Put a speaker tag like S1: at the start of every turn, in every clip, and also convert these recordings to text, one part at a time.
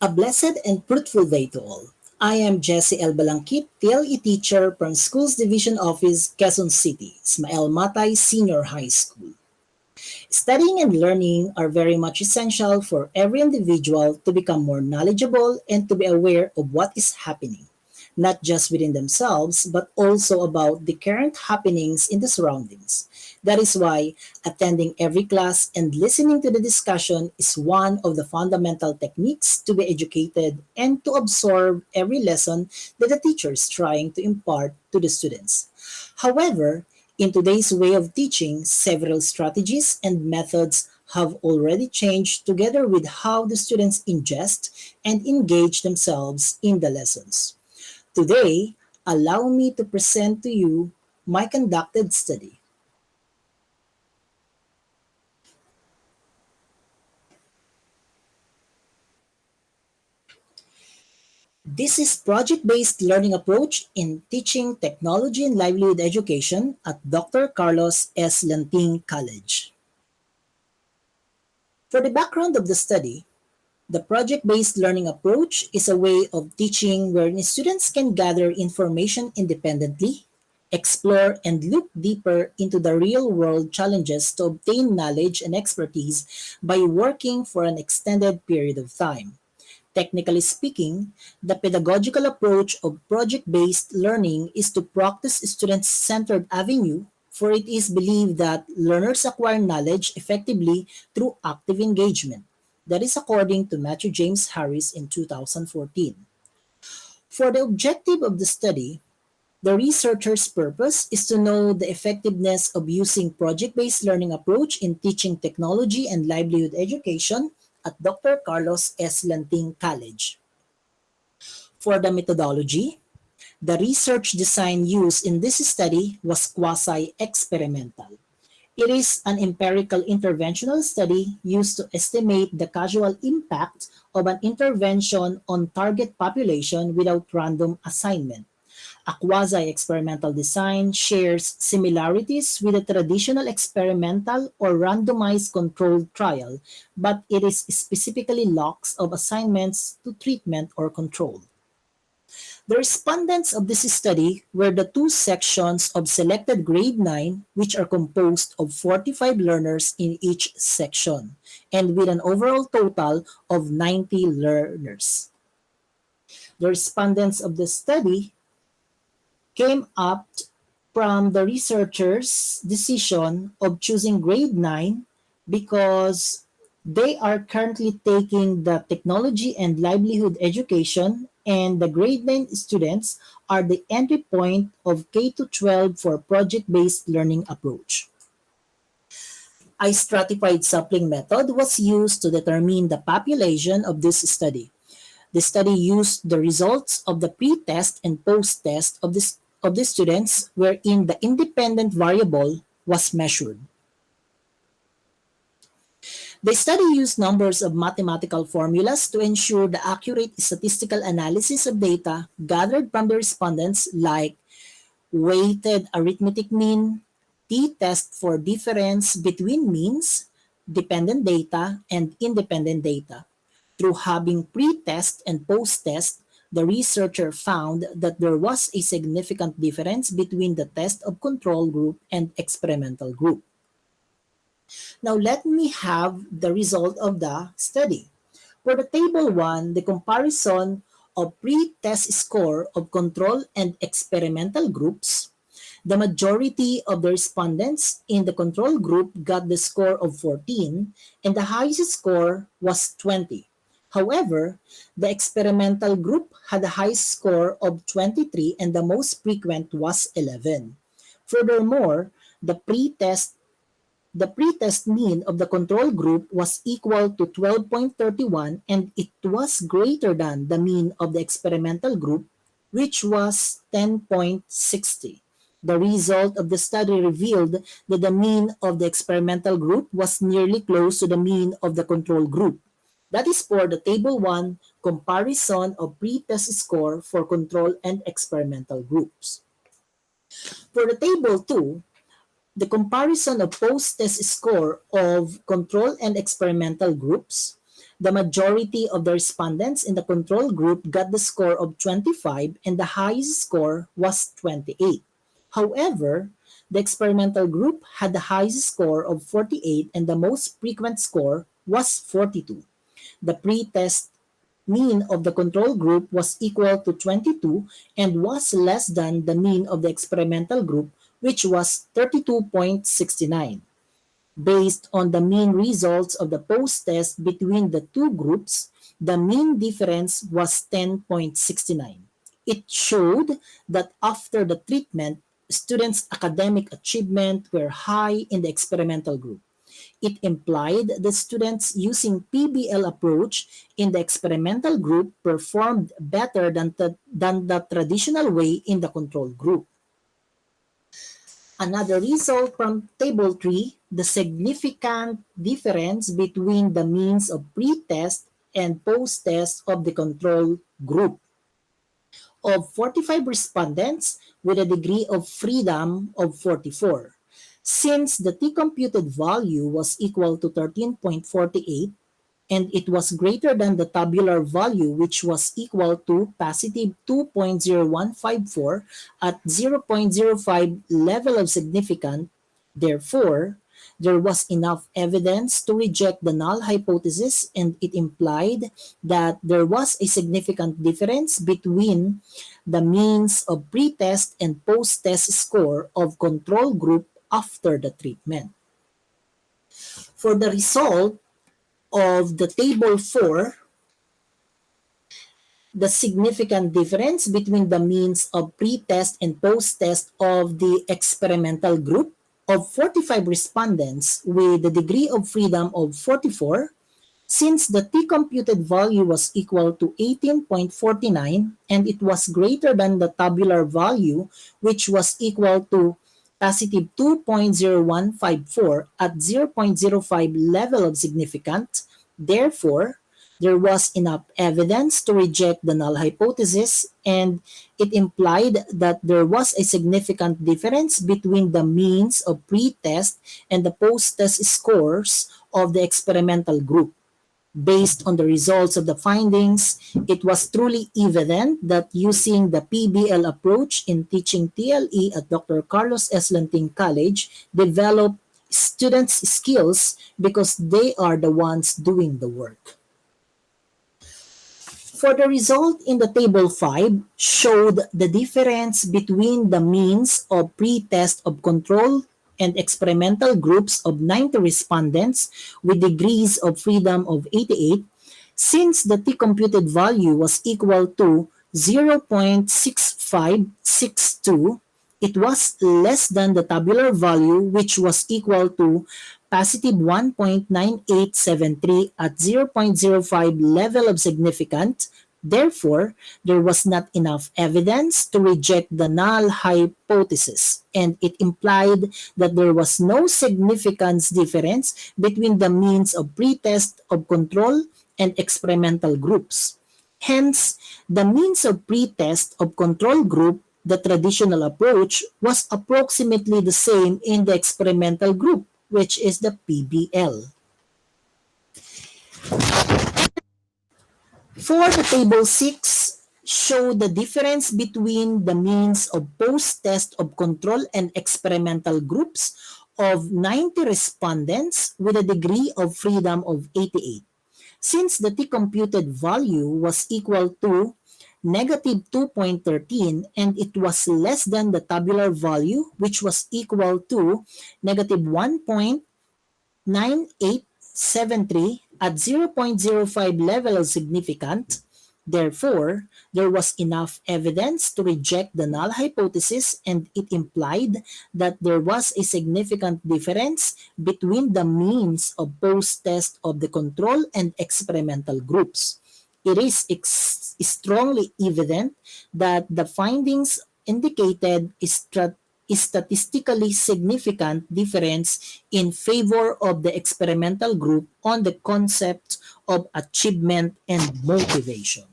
S1: A blessed and fruitful day to all. I am Jessie BALANQUIT, T.L.E teacher from Schools Division Office, Quezon City, Ismael Matay Senior High School. Studying and learning are very much essential for every individual to become more knowledgeable and to be aware of what is happening, not just within themselves, but also about the current happenings in the surroundings. That is why attending every class and listening to the discussion is one of the fundamental techniques to be educated and to absorb every lesson that the teacher is trying to impart to the students. However, in today's way of teaching, several strategies and methods have already changed together with how the students ingest and engage themselves in the lessons. Today, allow me to present to you my conducted study. This is project-based learning approach in teaching technology and livelihood education at Dr. Carlos S. Lanting College. For the background of the study, the project-based learning approach is a way of teaching wherein students can gather information independently, explore and look deeper into the real-world challenges to obtain knowledge and expertise by working for an extended period of time. Technically speaking, the pedagogical approach of project-based learning is to practice student-centered avenue, for it is believed that learners acquire knowledge effectively through active engagement. That is according to Matthew James Harris in 2014. For the objective of the study, the researcher's purpose is to know the effectiveness of using project-based learning approach in teaching technology and livelihood education at Dr. Carlos S. Lanting College. For the methodology, the research design used in this study was quasi-experimental. It is an empirical interventional study used to estimate the causal impact of an intervention on target population without random assignment. A quasi-experimental design shares similarities with a traditional experimental or randomized controlled trial, but it is specifically locks of assignments to treatment or control. The respondents of this study were the two sections of selected grade 9, which are composed of 45 learners in each section, and with an overall total of 90 learners. The respondents of the study came up from the researchers' decision of choosing grade 9 because they are currently taking the technology and livelihood education, and the grade 9 students are the entry point of K to 12 for project-based learning approach. A stratified sampling method was used to determine the population of this study. The study used the results of the pre-test and post-test of the students wherein the independent variable was measured. The study used numbers of mathematical formulas to ensure the accurate statistical analysis of data gathered from the respondents like weighted arithmetic mean, t-test for difference between means, dependent data, and independent data. Through having pre-test and post-test, the researcher found that there was a significant difference between the test of control group and experimental group. Now let me have the result of the study. For the table 1, the comparison of pre-test score of control and experimental groups, the majority of the respondents in the control group got the score of 14 and the highest score was 20. However, the experimental group had the highest score of 23 and the most frequent was 11. Furthermore, the pretest mean of the control group was equal to 12.31 and it was greater than the mean of the experimental group, which was 10.60. The result of the study revealed that the mean of the experimental group was nearly close to the mean of the control group. That is for the Table 1 comparison of pretest score for control and experimental groups. For the Table 2, the comparison of post-test score of control and experimental groups, The majority of the respondents in the control group got the score of 25 and the highest score was 28. However, the experimental group had the highest score of 48 and the most frequent score was 42. The pre-test mean of the control group was equal to 22 and was less than the mean of the experimental group, which was 32.69. Based on the mean results of the post-test between the two groups, the mean difference was 10.69. It showed that after the treatment, students' academic achievement were high in the experimental group. It implied that students using PBL approach in the experimental group performed better than the traditional way in the control group. Another result from Table 3, the significant difference between the means of pre-test and post-test of the control group. Of 45 respondents with a degree of freedom of 44. Since the t-computed value was equal to 13.48, and it was greater than the tabular value, which was equal to positive 2.0154 at 0.05 level of significance. Therefore, there was enough evidence to reject the null hypothesis, and it implied that there was a significant difference between the means of pre-test and post-test score of control group after the treatment. For the result of the Table 4, the significant difference between the means of pre-test and post-test of the experimental group of 45 respondents with a degree of freedom of 44, since the t-computed value was equal to 18.49 and it was greater than the tabular value, which was equal to positive 2.0154 at 0.05 level of significance. Therefore, there was enough evidence to reject the null hypothesis, and it implied that there was a significant difference between the means of pre-test and the post-test scores of the experimental group. Based on the results of the findings, it was truly evident that using the PBL approach in teaching T.L.E. at Dr. Carlos S. Lanting College developed students' skills because they are the ones doing the work. For the result in the Table 5 showed the difference between the means of pre-test of control and experimental groups of 90 respondents with degrees of freedom of 88, since the t-computed value was equal to 0.6562, it was less than the tabular value, which was equal to positive 1.9873 at 0.05 level of significance. Therefore, there was not enough evidence to reject the null hypothesis, and it implied that there was no significant difference between the means of pre-test of control and experimental groups. Hence, the means of pre-test of control group, the traditional approach, was approximately the same in the experimental group, which is the PBL. For the Table 6, show the difference between the means of post-test of control and experimental groups of 90 respondents with a degree of freedom of 88. Since the t-computed value was equal to negative 2.13 and it was less than the tabular value, which was equal to negative 1.9873 at 0.05 level of significance. Therefore, there was enough evidence to reject the null hypothesis, and it implied that there was a significant difference between the means of post-test of the control and experimental groups. It is strongly evident that the findings indicated statistically significant difference in favor of the experimental group on the concept of achievement and motivation.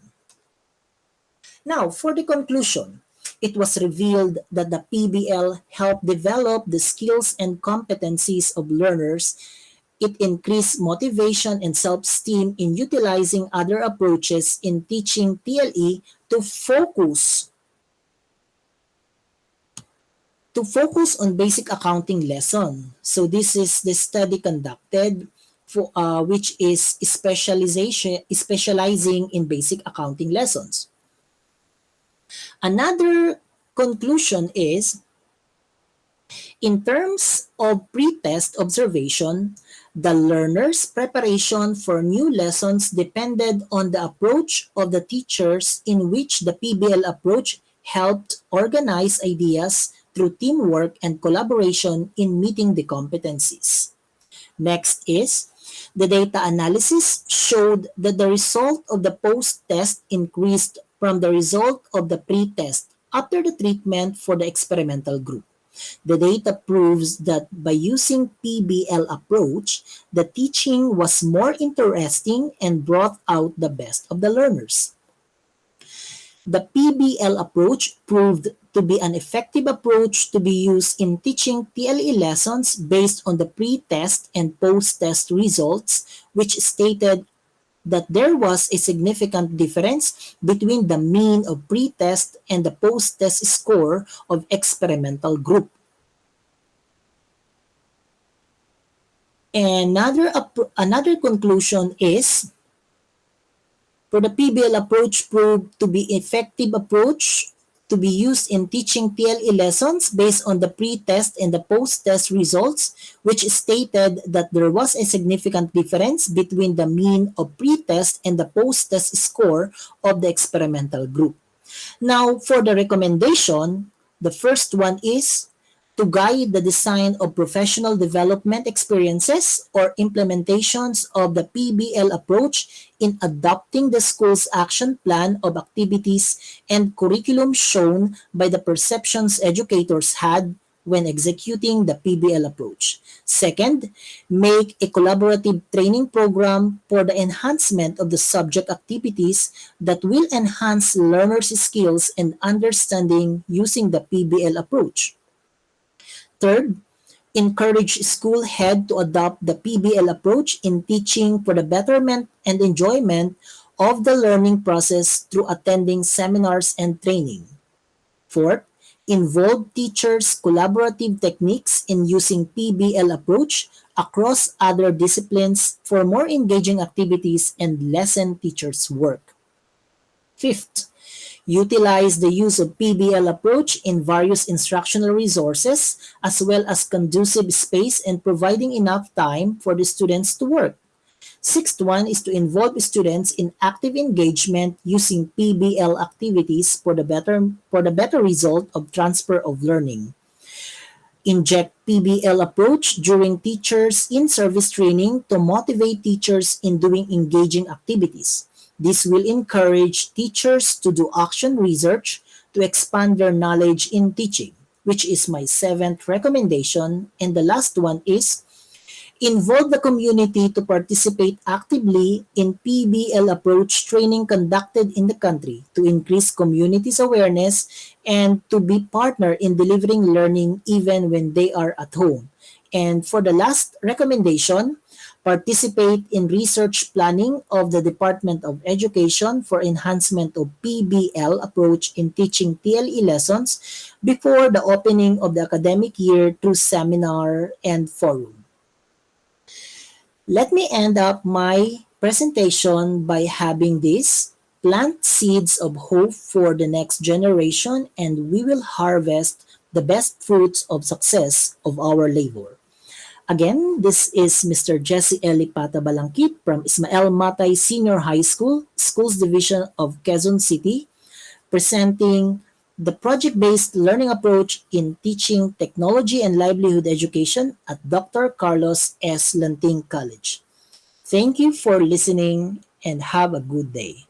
S1: Now, for the conclusion, it was revealed that the PBL helped develop the skills and competencies of learners It increased motivation and self-esteem in utilizing other approaches in teaching TLE to focus on basic accounting lesson. So this is the study conducted for which is specializing in basic accounting lessons. Another conclusion is, in terms of pre-test observation, the learner's preparation for new lessons depended on the approach of the teachers, in which the PBL approach helped organize ideas through teamwork and collaboration in meeting the competencies. Next is, the data analysis showed that the result of the post-test increased from the result of the pre-test after the treatment for the experimental group. The data proves that by using PBL approach, the teaching was more interesting and brought out the best of the learners. The PBL approach proved to be an effective approach to be used in teaching TLE lessons based on the pre-test and post-test results, which stated that there was a significant difference between the mean of pre-test and the post-test score of experimental group. Another conclusion is, for the PBL approach proved to be effective approach to be used in teaching TLE lessons based on the pre-test and the post-test results, which stated that there was a significant difference between the mean of pre-test and the post-test score of the experimental group. Now, for the recommendation, the first one is to guide the design of professional development experiences or implementations of the PBL approach in adopting the school's action plan of activities and curriculum shown by the perceptions educators had when executing the PBL approach. Second, make a collaborative training program for the enhancement of the subject activities that will enhance learners' skills and understanding using the PBL approach. Third, encourage school head to adopt the PBL approach in teaching for the betterment and enjoyment of the learning process through attending seminars and training. Fourth, involve teachers' collaborative techniques in using PBL approach across other disciplines for more engaging activities and lessen teachers' work. Fifth, utilize the use of PBL approach in various instructional resources as well as conducive space and providing enough time for the students to work. Sixth one is to involve students in active engagement using PBL activities for the better result of transfer of learning. Inject PBL approach during teachers in-service training to motivate teachers in doing engaging activities. This will encourage teachers to do action research to expand their knowledge in teaching, which is my seventh recommendation. And the last one is, involve the community to participate actively in PBL approach training conducted in the country to increase community's awareness and to be partner in delivering learning even when they are at home. And for the last recommendation, participate in research planning of the Department of Education for enhancement of PBL approach in teaching TLE lessons before the opening of the academic year through seminar and forum. Let me end up my presentation by having this: plant seeds of hope for the next generation and we will harvest the best fruits of success of our labor. Again, this is Mr. JESSIE BALANQUIT from Ismael Matay Senior High School, Schools Division of Quezon City, presenting the project-based learning approach in teaching technology and livelihood education at Dr. Carlos S. Lanting College. Thank you for listening and have a good day.